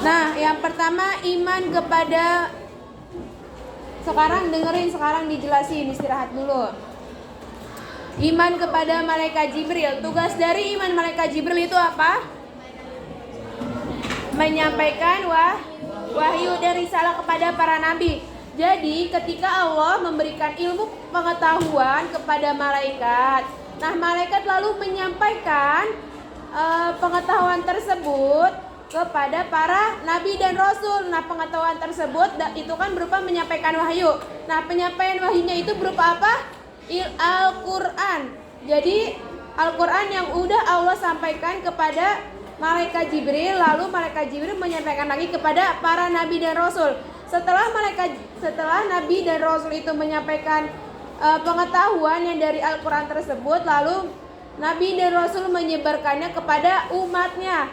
Nah, yang pertama iman kepada, sekarang dengerin, sekarang dijelasin, istirahat dulu. Iman kepada malaikat Jibril. Tugas dari iman malaikat Jibril itu apa? Menyampaikan wahyu dan risalah kepada para nabi. Jadi ketika Allah memberikan ilmu pengetahuan kepada malaikat, nah malaikat lalu menyampaikan pengetahuan tersebut kepada para nabi dan rasul. Nah pengetahuan tersebut itu kan berupa menyampaikan wahyu. Nah penyampaian wahyunya itu berupa apa? Al-Quran. Jadi Al-Quran yang udah Allah sampaikan kepada malaikat Jibril, lalu malaikat Jibril menyampaikan lagi kepada para nabi dan rasul. Setelah nabi dan rasul itu menyampaikan pengetahuan yang dari Al-Quran tersebut, lalu nabi dan rasul menyebarkannya kepada umatnya.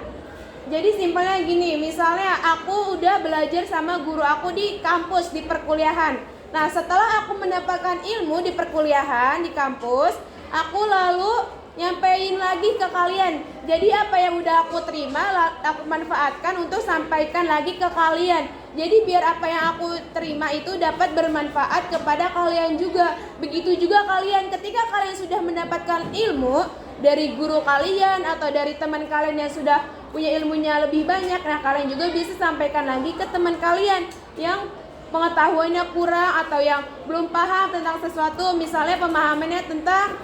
Jadi simpelnya gini, misalnya aku udah belajar sama guru aku di kampus, di perkuliahan. Nah setelah aku mendapatkan ilmu di perkuliahan, di kampus, aku lalu nyampein lagi ke kalian. Jadi apa yang udah aku terima, aku manfaatkan untuk sampaikan lagi ke kalian. Jadi biar apa yang aku terima itu dapat bermanfaat kepada kalian juga. Begitu juga kalian, ketika kalian sudah mendapatkan ilmu dari guru kalian atau dari teman kalian yang sudah punya ilmunya lebih banyak, nah kalian juga bisa sampaikan lagi ke teman kalian yang pengetahuannya kurang atau yang belum paham tentang sesuatu, misalnya pemahamannya tentang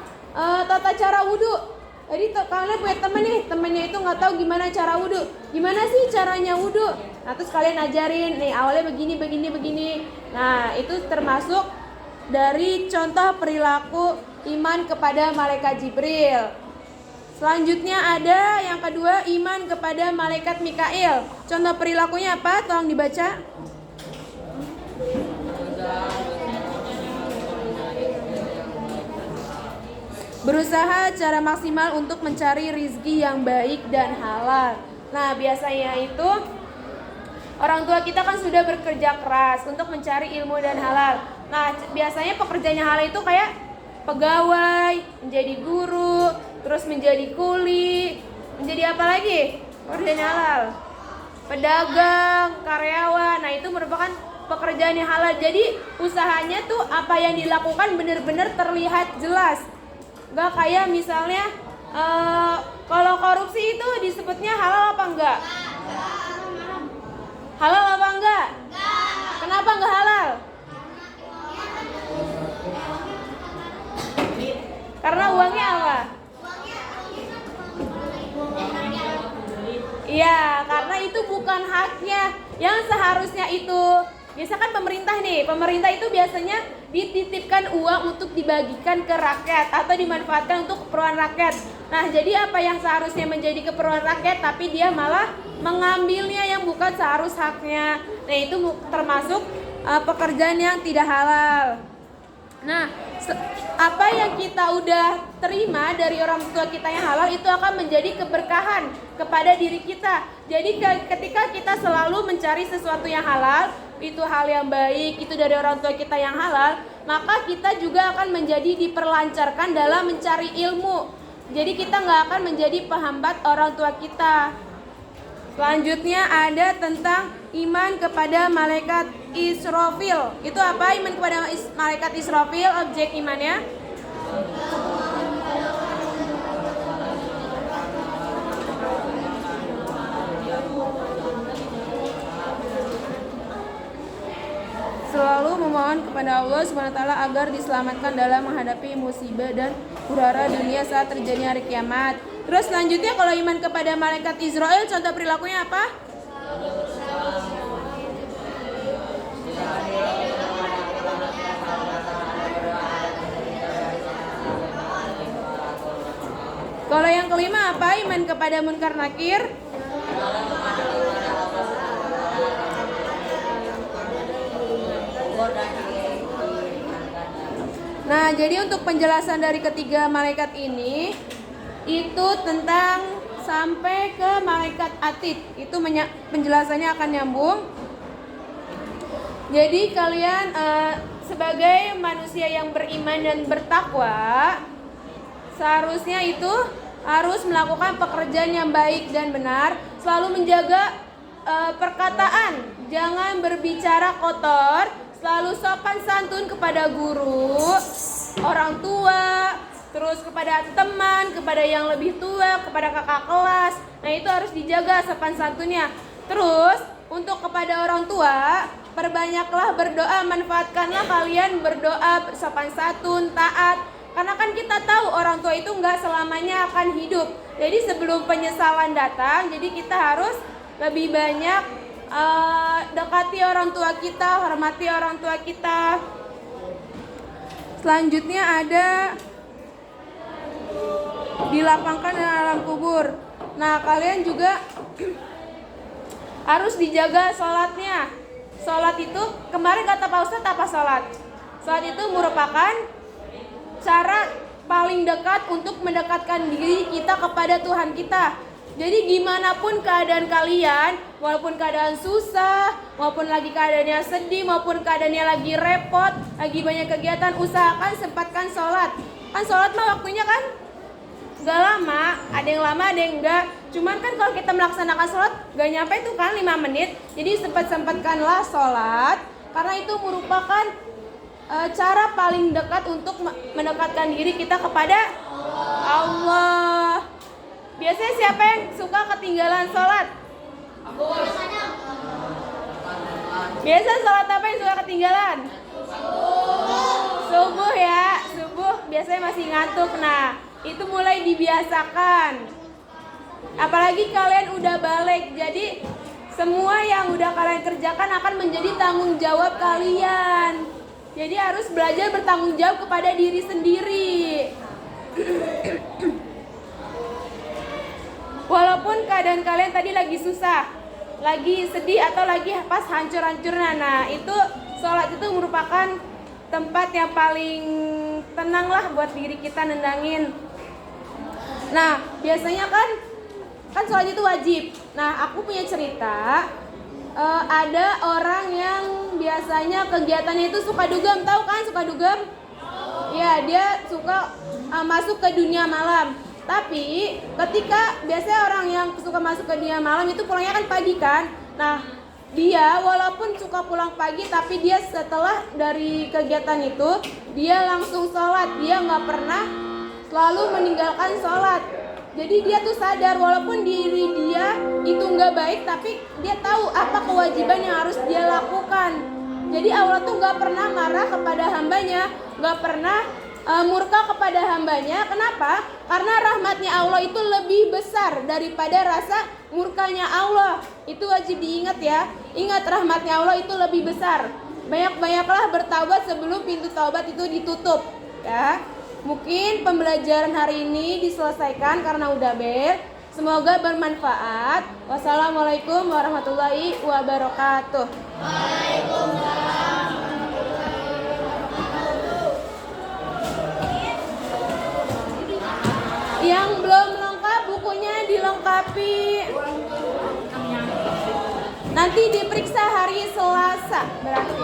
tata cara wudhu. Jadi kalian punya temen nih, temennya itu nggak tahu gimana cara wudhu, gimana sih caranya wudhu. Nah terus kalian ajarin, nih awalnya begini. Nah itu termasuk dari contoh perilaku iman kepada malaikat Jibril. Selanjutnya ada yang kedua, iman kepada malaikat Mikail. Contoh perilakunya apa? Tolong dibaca. Berusaha secara maksimal untuk mencari rizki yang baik dan halal. Nah biasanya itu orang tua kita kan sudah bekerja keras untuk mencari ilmu dan halal. Nah biasanya pekerjaannya halal itu kayak pegawai, menjadi guru, terus menjadi kuli, menjadi apa lagi? Pekerjaan halal, pedagang, karyawan. Nah itu merupakan pekerjaan yang halal. Jadi usahanya tuh apa yang dilakukan benar-benar terlihat jelas. Gak kayak misalnya kalau korupsi itu disebutnya halal apa enggak? Halal apa enggak? Kenapa enggak halal? Karena uangnya apa? Iya, karena itu bukan haknya. Yang seharusnya itu, biasa kan pemerintah nih, pemerintah itu biasanya dititipkan uang untuk dibagikan ke rakyat atau dimanfaatkan untuk keperluan rakyat. Nah jadi apa yang seharusnya menjadi keperluan rakyat, tapi dia malah mengambilnya yang bukan seharus haknya. Nah itu termasuk pekerjaan yang tidak halal. Nah apa yang kita udah terima dari orang tua kita yang halal itu akan menjadi keberkahan kepada diri kita. Jadi ketika kita selalu mencari sesuatu yang halal, itu hal yang baik, itu dari orang tua kita yang halal, maka kita juga akan menjadi diperlancarkan dalam mencari ilmu. Jadi kita nggak akan menjadi penghambat orang tua kita. Selanjutnya ada tentang iman kepada malaikat Israfil. Itu apa iman kepada malaikat Israfil? Objek imannya selalu memohon kepada Allah SWT agar diselamatkan dalam menghadapi musibah dan huru-hara dunia saat terjadi hari kiamat. Terus selanjutnya kalau iman kepada malaikat Israel, contoh perilakunya apa? Kalau yang kelima apa? Iman kepada munkar nakir. Nah, jadi untuk penjelasan dari ketiga malaikat ini itu tentang sampai ke malaikat Atid. Itu penjelasannya akan nyambung. Jadi kalian sebagai manusia yang beriman dan bertakwa, seharusnya itu harus melakukan pekerjaan yang baik dan benar, selalu menjaga perkataan, jangan berbicara kotor, selalu sopan santun kepada guru, orang tua, terus kepada teman, kepada yang lebih tua, kepada kakak kelas. Nah, itu harus dijaga sopan santunnya. Terus untuk kepada orang tua, perbanyaklah berdoa, manfaatkanlah kalian berdoa sopan santun, taat. Karena kan kita tahu orang tua itu nggak selamanya akan hidup. Jadi sebelum penyesalan datang, jadi kita harus lebih banyak dekati orang tua kita, hormati orang tua kita. Selanjutnya ada dilapangkan dalam kubur. Nah, kalian juga harus dijaga sholatnya. Sholat itu, kemarin kata Pak Ustadz apa sholat? Sholat itu merupakan cara paling dekat untuk mendekatkan diri kita kepada Tuhan kita. Jadi gimana pun keadaan kalian, walaupun keadaan susah, maupun lagi keadaannya sedih, maupun keadaannya lagi repot, lagi banyak kegiatan, usahakan sempatkan sholat. Kan sholat mah waktunya kan gak lama, ada yang lama ada yang enggak. Cuman kan kalau kita melaksanakan sholat gak nyampe tuh kan 5 menit. Jadi sempat-sempatkanlah sholat, karena itu merupakan cara paling dekat untuk mendekatkan diri kita kepada Allah. Biasanya siapa yang suka ketinggalan sholat? Biasa sholat apa yang suka ketinggalan? Subuh ya, subuh biasanya masih ngantuk. Nah, itu mulai dibiasakan. Apalagi kalian udah balik, jadi semua yang udah kalian kerjakan akan menjadi tanggung jawab kalian. Jadi harus belajar bertanggung jawab kepada diri sendiri. Walaupun keadaan kalian tadi lagi susah, lagi sedih atau lagi pas hancur-hancurnya. Nah, itu sholat itu merupakan tempat yang paling tenang lah buat diri kita nendangin. Nah, biasanya kan sholat itu wajib. Nah, aku punya cerita. Ada orang yang biasanya kegiatannya itu suka dugem, tahu kan suka dugem? Ya, dia suka masuk ke dunia malam. Tapi ketika biasanya orang yang suka masuk ke dunia malam itu pulangnya kan pagi kan. Nah, dia walaupun suka pulang pagi, tapi dia setelah dari kegiatan itu dia langsung sholat. Dia nggak pernah selalu meninggalkan sholat. Jadi dia tuh sadar walaupun diri dia itu nggak baik, tapi dia tahu apa kewajiban yang harus dia lakukan. Jadi Allah tuh nggak pernah marah kepada hambanya, nggak pernah murka kepada hambanya. Kenapa? Karena rahmatnya Allah itu lebih besar daripada rasa murkanya Allah. Itu wajib diingat ya. Ingat, rahmatnya Allah itu lebih besar. Banyak-banyaklah bertaubat sebelum pintu taubat itu ditutup ya. Mungkin pembelajaran hari ini diselesaikan karena udah bel. Semoga bermanfaat. Wassalamualaikum warahmatullahi wabarakatuh. Waalaikumsalam. Yang belum lengkap bukunya dilengkapi. Nanti diperiksa hari Selasa berarti.